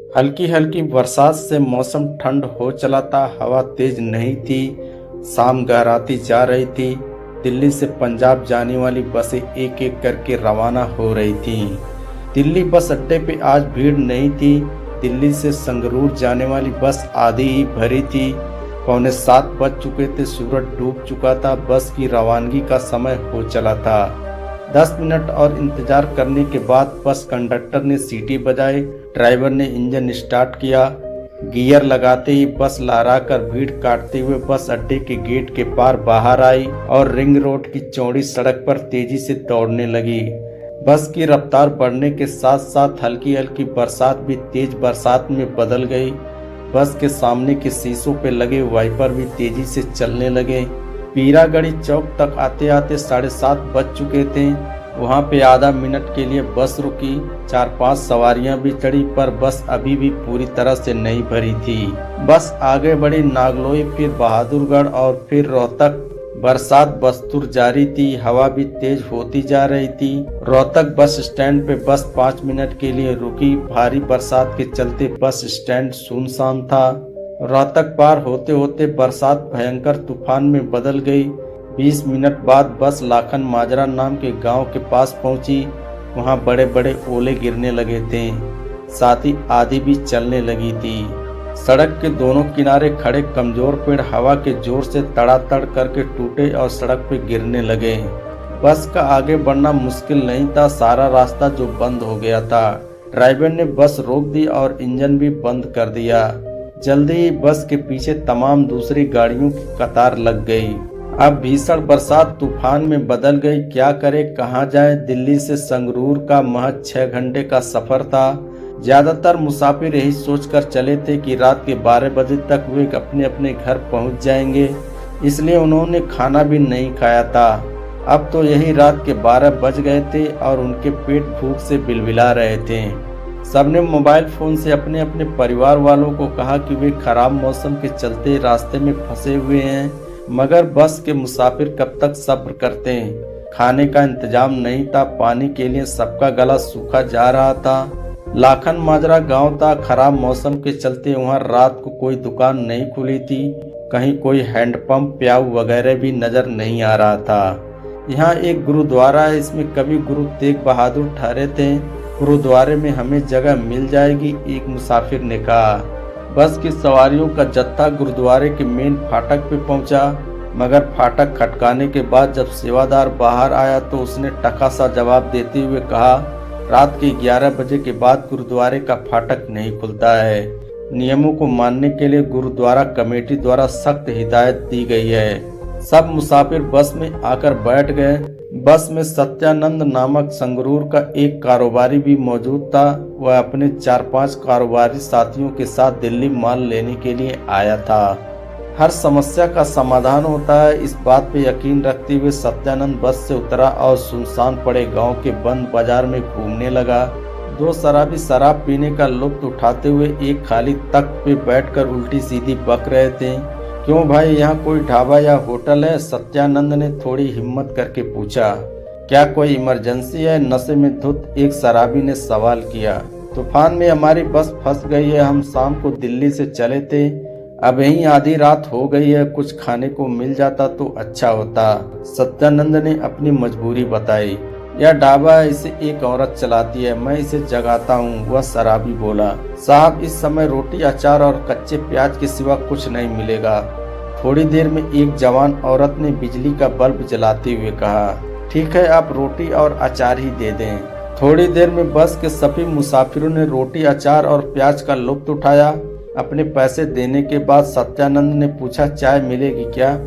हल्की हल्की बरसात से मौसम ठंड हो चला था। हवा तेज नहीं थी। शाम गहराती जा रही थी। दिल्ली से पंजाब जाने वाली बसें एक एक करके रवाना हो रही थीं। दिल्ली बस अड्डे पे आज भीड़ नहीं थी। दिल्ली से संगरूर जाने वाली बस आधी ही भरी थी। 6:45 बज चुके थे। सूरज डूब चुका था। बस की रवानगी का समय हो चला था। 10 मिनट और इंतजार करने के बाद बस कंडक्टर ने सीटी बजाई। ड्राइवर ने इंजन स्टार्ट किया। गियर लगाते ही बस लहराकर भीड़ काटते हुए बस अड्डे के गेट के पार बाहर आई और रिंग रोड की चौड़ी सड़क पर तेजी से दौड़ने लगी। बस की रफ्तार बढ़ने के साथ साथ हल्की हल्की बरसात भी तेज बरसात में बदल गई। बस के सामने के शीशों पे लगे वाइपर भी तेजी से चलने लगे। पीरागढ़ी चौक तक आते आते 7:30 बज चुके थे। वहां पे आधा मिनट के लिए बस रुकी। 4-5 सवारियां भी चढ़ी पर बस अभी भी पूरी तरह से नहीं भरी थी। बस आगे बढ़ी। नागलोई, फिर बहादुरगढ़ और फिर रोहतक। बरसात बदस्तूर जारी थी। हवा भी तेज होती जा रही थी। रोहतक बस स्टैंड पे बस 5 मिनट के लिए रुकी। भारी बरसात के चलते बस स्टैंड सुनसान था। रोहतक पार होते होते बरसात भयंकर तूफान में बदल गई। 20 मिनट बाद बस लाखन माजरा नाम के गांव के पास पहुंची। वहां बड़े बड़े ओले गिरने लगे थे। साथ ही आधी भी चलने लगी थी। सड़क के दोनों किनारे खड़े कमजोर पेड़ हवा के जोर से तड़ातड़ करके टूटे और सड़क पे गिरने लगे। बस का आगे बढ़ना मुश्किल नहीं था। सारा रास्ता जो बंद हो गया था। ड्राइवर ने बस रोक दी और इंजन भी बंद कर दिया। जल्दी ही बस के पीछे तमाम दूसरी गाड़ियों की कतार लग गई। अब भीषण बरसात तूफान में बदल गई। क्या करे, कहाँ जाए। दिल्ली से संगरूर का महज 6 घंटे का सफर था। ज्यादातर मुसाफिर यही सोचकर चले थे कि रात के 12 बजे तक वे अपने अपने घर पहुंच जाएंगे, इसलिए उन्होंने खाना भी नहीं खाया था। अब तो यही रात के 12 बज गए थे और उनके पेट भूख से बिलबिला रहे थे। सबने मोबाइल फोन से अपने अपने परिवार वालों को कहा कि वे खराब मौसम के चलते रास्ते में फंसे हुए हैं, मगर बस के मुसाफिर कब तक सब्र करते हैं। खाने का इंतजाम नहीं था। पानी के लिए सबका गला सूखा जा रहा था। लाखन माजरा गांव था। खराब मौसम के चलते वहां रात को कोई दुकान नहीं खुली थी। कहीं कोई हैंडपंप, प्याऊ वगैरह भी नजर नहीं आ रहा था। यहाँ एक गुरुद्वारा है। इसमें कभी गुरु तेग बहादुर ठहरे थे। गुरुद्वारे में हमें जगह मिल जाएगी, एक मुसाफिर ने कहा। बस की सवारियों का जत्था गुरुद्वारे के मेन फाटक पे पहुंचा, मगर फाटक खटकाने के बाद जब सेवादार बाहर आया तो उसने टका सा जवाब देते हुए कहा, रात के 11 बजे के बाद गुरुद्वारे का फाटक नहीं खुलता है। नियमों को मानने के लिए गुरुद्वारा कमेटी द्वारा सख्त हिदायत दी गई है। सब मुसाफिर बस में आकर बैठ गए। बस में सत्यानंद नामक संगरूर का एक कारोबारी भी मौजूद था। वह अपने 4-5 कारोबारी साथियों के साथ दिल्ली माल लेने के लिए आया था। हर समस्या का समाधान होता है, इस बात पे यकीन रखते हुए सत्यानंद बस से उतरा और सुनसान पड़े गांव के बंद बाजार में घूमने लगा। 2 शराबी शराब पीने का लुत्फ उठाते हुए एक खाली तख्त पे बैठकर उल्टी सीधी बक रहे थे। क्यों भाई, यहाँ कोई ढाबा या होटल है? सत्यानंद ने थोड़ी हिम्मत करके पूछा। क्या कोई इमरजेंसी है? नशे में धुत एक शराबी ने सवाल किया। तूफान में हमारी बस फंस गई है। हम शाम को दिल्ली से चले थे। अब यहीं आधी रात हो गई है। कुछ खाने को मिल जाता तो अच्छा होता। सत्यानंद ने अपनी मजबूरी बताई। यह ढाबा है, इसे एक औरत चलाती है, मैं इसे जगाता हूँ, वह शराबी बोला। साहब, इस समय रोटी, अचार और कच्चे प्याज के सिवा कुछ नहीं मिलेगा। थोड़ी देर में एक जवान औरत ने बिजली का बल्ब जलाते हुए कहा, ठीक है, आप रोटी और अचार ही दे दें। थोड़ी देर में बस के सभी मुसाफिरों ने रोटी, अचार और प्याज का लुत्फ उठाया। अपने पैसे देने के बाद सत्यानंद ने पूछा, चाय मिलेगी क्या?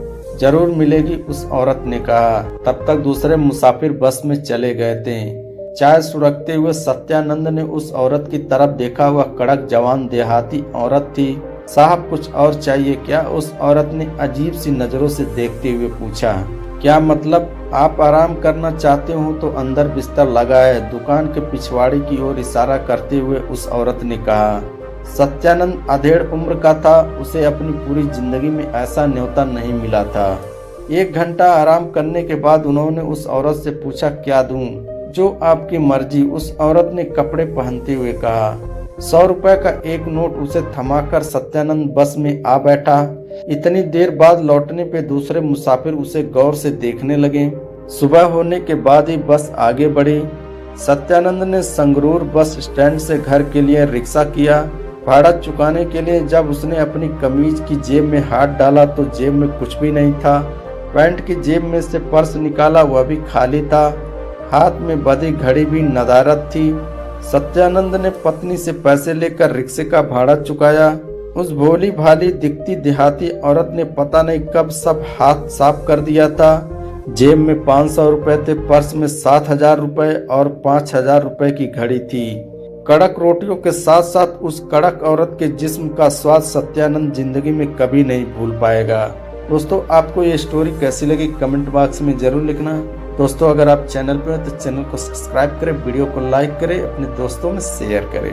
जरूर मिलेगी, उस औरत ने कहा। तब तक दूसरे मुसाफिर बस में चले गए थे। चाय सुड़कते हुए सत्यानंद ने उस औरत की तरफ देखा। वह कड़क जवान देहाती औरत थी। साहब, कुछ और चाहिए क्या? उस औरत ने अजीब सी नजरों से देखते हुए पूछा। क्या मतलब? आप आराम करना चाहते हो तो अंदर बिस्तर लगा है, दुकान के पिछवाड़े की ओर इशारा करते हुए उस औरत ने कहा। सत्यानंद अधेड़ उम्र का था। उसे अपनी पूरी जिंदगी में ऐसा न्योता नहीं मिला था। 1 घंटा आराम करने के बाद उन्होंने उस औरत से पूछा, क्या दूं? जो आपकी मर्जी, उस औरत ने कपड़े पहनते हुए कहा। 100 रुपए का एक नोट उसे थमाकर सत्यानंद बस में आ बैठा। इतनी देर बाद लौटने पे दूसरे मुसाफिर उसे गौर से देखने लगे। सुबह होने के बाद ही बस आगे बढ़ी। सत्यानंद ने संगरूर बस स्टैंड से घर के लिए रिक्शा किया। भाड़ा चुकाने के लिए जब उसने अपनी कमीज की जेब में हाथ डाला तो जेब में कुछ भी नहीं था। पैंट की जेब में से पर्स निकाला, वह भी खाली था। हाथ में बंधी घड़ी भी नदारद थी। सत्यानंद ने पत्नी से पैसे लेकर रिक्शे का भाड़ा चुकाया। उस भोली भाली दिखती देहाती औरत ने पता नहीं कब सब हाथ साफ कर दिया था। जेब में 500 रुपए थे, पर्स में 7,000 रुपए और 5,000 रुपए की घड़ी थी। कड़क रोटियों के साथ साथ उस कड़क औरत के जिस्म का स्वाद सत्यानंद जिंदगी में कभी नहीं भूल पाएगा। दोस्तों, आपको ये स्टोरी कैसी लगी कमेंट बॉक्स में जरूर लिखना। दोस्तों, अगर आप चैनल पर हैं तो चैनल को सब्सक्राइब करें, वीडियो को लाइक करें, अपने दोस्तों में शेयर करें।